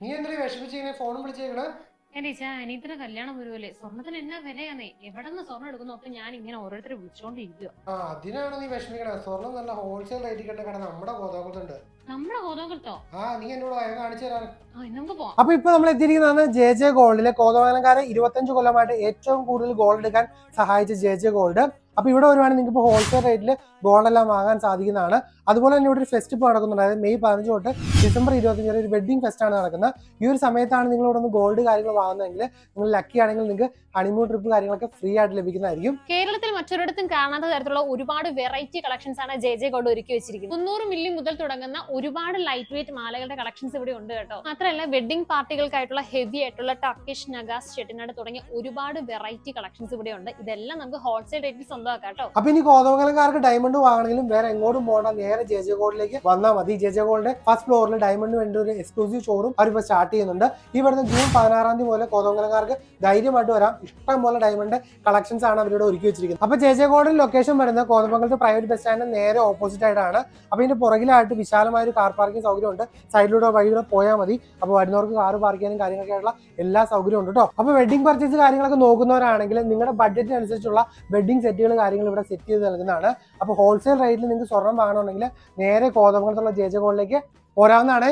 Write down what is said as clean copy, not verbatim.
നീ എന്തിനാ വിഷമിച്ചിങ്ങനെ ഫോണും വിളിച്ചേക്കണ? ടീച്ചാ അനിയത്തിന്റെ കല്യാണം വരുമല്ലേ, സ്വർണത്തിന് എന്നാ വിലയാന്നേ. എവിടെ നിന്ന് സ്വർണ്ണം എടുക്കുന്നു അപ്പൊ ഞാൻ ഇങ്ങനെ ഓരോരുത്തരെ വിളിച്ചോണ്ടിരിക്കുക. അതിനാണ് നീ വിഷമിക്കണ. സ്വർണ്ണം നല്ല ഹോൾസെയിൽ റേറ്റിൽ കിട്ടുന്ന കട നമ്മുടെ ഗോതമ്പത്തുണ്ട്. നമ്മുടെ കോതോകത്തോ? നീ എന്നോട് ഭയം കാണിച്ചു തരാൻ. നമുക്ക് പോവാം. അപ്പൊ ഇപ്പൊ നമ്മൾ എത്തിയിരിക്കുന്നതാണ് ജെ ജെ ഗോൾഡിലെ കോതമംഗലംകാരെ 25 കൊല്ലമായിട്ട് ഏറ്റവും കൂടുതൽ ഗോൾഡ് എടുക്കാൻ സഹായിച്ച ജെ ജെ ഗോൾഡ്. അപ്പൊ ഇവിടെ വരുവാണെങ്കിൽ നിങ്ങൾക്ക് ഇപ്പോൾ ഹോൾസെയിൽ റേറ്റിൽ ഗോൾഡ് എല്ലാം വാങ്ങാൻ സാധിക്കുന്നതാണ്. അതുപോലെ തന്നെ ഇവിടെ ഒരു ഫെസ്റ്റ് ഇപ്പോൾ നടക്കുന്നുണ്ട്. അതായത് മെയ് 15 തൊട്ട് ഡിസംബർ 25 വരെ ഒരു വെഡിങ് ഫെസ്റ്റ് ആണ് നടക്കുന്നത്. ഈ ഒരു സമയത്താണ് നിങ്ങൾ ഇവിടെ നിന്ന് ഗോൾഡ് കാര്യങ്ങൾ വാങ്ങുന്നതെങ്കിൽ നിങ്ങൾ ലക്കി ആണെങ്കിൽ നിങ്ങൾക്ക് ഹണിമൂൺ ട്രിപ്പ് കാര്യങ്ങളൊക്കെ ഫ്രീ ആയിട്ട് ലഭിക്കുന്നതായിരിക്കും. കേരളത്തിൽ മറ്റൊരിടത്തും കാണാത്ത തരത്തിലുള്ള ഒരുപാട് വെറൈറ്റി കളക്ഷൻസ് ആണ് ജെ ജെ ഗോൾഡ് ഒരുക്കി വെച്ചിരിക്കുന്നത്. 300 മില്ലി മുതൽ തുടങ്ങുന്ന ഒരുപാട് ലൈറ്റ് വെയിറ്റ് മാലകളുടെ കളക്ഷൻസ് ഇവിടെ ഉണ്ട് കേട്ടോ. മാത്രമല്ല വെഡിങ് പാർട്ടികൾക്കായിട്ടുള്ള ഹെവി ആയിട്ടുള്ള ടർക്കിഷ് നഗാസ് ചെട്ടിനാട് തുടങ്ങിയ ഒരുപാട് വെറൈറ്റി കളക്ഷൻസ് ഇവിടെ ഉണ്ട്. ഇതെല്ലാം നമുക്ക് ഹോൾസെയിൽ റേറ്റിൽ സ്വന്തമാക്കാം കേട്ടോ. അപ്പൊ ഇനി കോതമംഗലംകാർക്ക് ഡയമണ്ട് വാങ്ങണമെങ്കിലും വേറെ എങ്ങോട്ടും പോകണ്ട, നേരെ ജെ ജെ ഗോൾഡിലേക്ക് വന്നാൽ മതി. ജെ ജെ ഗോൾഡിന്റെ ഫസ്റ്റ് ഫ്ലോറിൽ ഡയമണ്ടിന് വേണ്ടി ഒരു എക്സ്ക്ലൂസീവ് ഷോറൂം അവരിപ്പോൾ സ്റ്റാർട്ട് ചെയ്യുന്നുണ്ട്. ഈ വരുന്ന ജൂൺ 16 മുതൽ കോതമംഗലംകാർക്ക് ധൈര്യമായിട്ട് വരാം. ഇഷ്ടം പോലെ ഡയമണ്ട് കളക്ഷൻസ് ആണ് അവരിവിടെ ഒരുക്കി വെച്ചിരിക്കുന്നത്. അപ്പൊ ജെ ജെ ഗോൾഡിന്റെ ലൊക്കേഷൻ വരുന്നത് കോതമംഗലത്ത് പ്രൈവറ്റ് ബസ് സ്റ്റാൻഡിന് നേരെ ഓപ്പോസിറ്റ് ആയിട്ടാണ്. അപ്പൊ ഇതിന്റെ പുറകിലായിട്ട് വിശാലമായ ഒരു കാർ പാർക്കിംഗ് സൗകര്യം ഉണ്ട്. സൈഡിലൂടെ വഴിയിലൂടെ പോയാൽ മതി. അപ്പൊ വരുന്നവർക്ക് കാർ പാർക്ക് ചെയ്യാനും കാര്യങ്ങളൊക്കെ ആയിട്ടുള്ള എല്ലാ സൗകര്യവും ഉണ്ട് കേട്ടോ. അപ്പൊ വെഡിങ് പർച്ചേസ് കാര്യങ്ങളൊക്കെ നോക്കുന്നവരാണെങ്കിൽ നിങ്ങളുടെ ബഡ്ജറ്റിനനുസരിച്ചുള്ള വെഡിങ് സെറ്റുകൾ കാര്യങ്ങൾ ഇവിടെ സെറ്റ് ചെയ്ത് നൽകുന്നതാണ്. അപ്പോൾ ഹോൾസെയിൽ റേറ്റിൽ നിങ്ങൾക്ക് സ്വർണ്ണം വാങ്ങണമെങ്കിൽ നേരെ കോതമംഗലത്തുള്ള ജെ ജെ ഗോൾഡിലേക്ക് പോരാവുന്നതാണ്.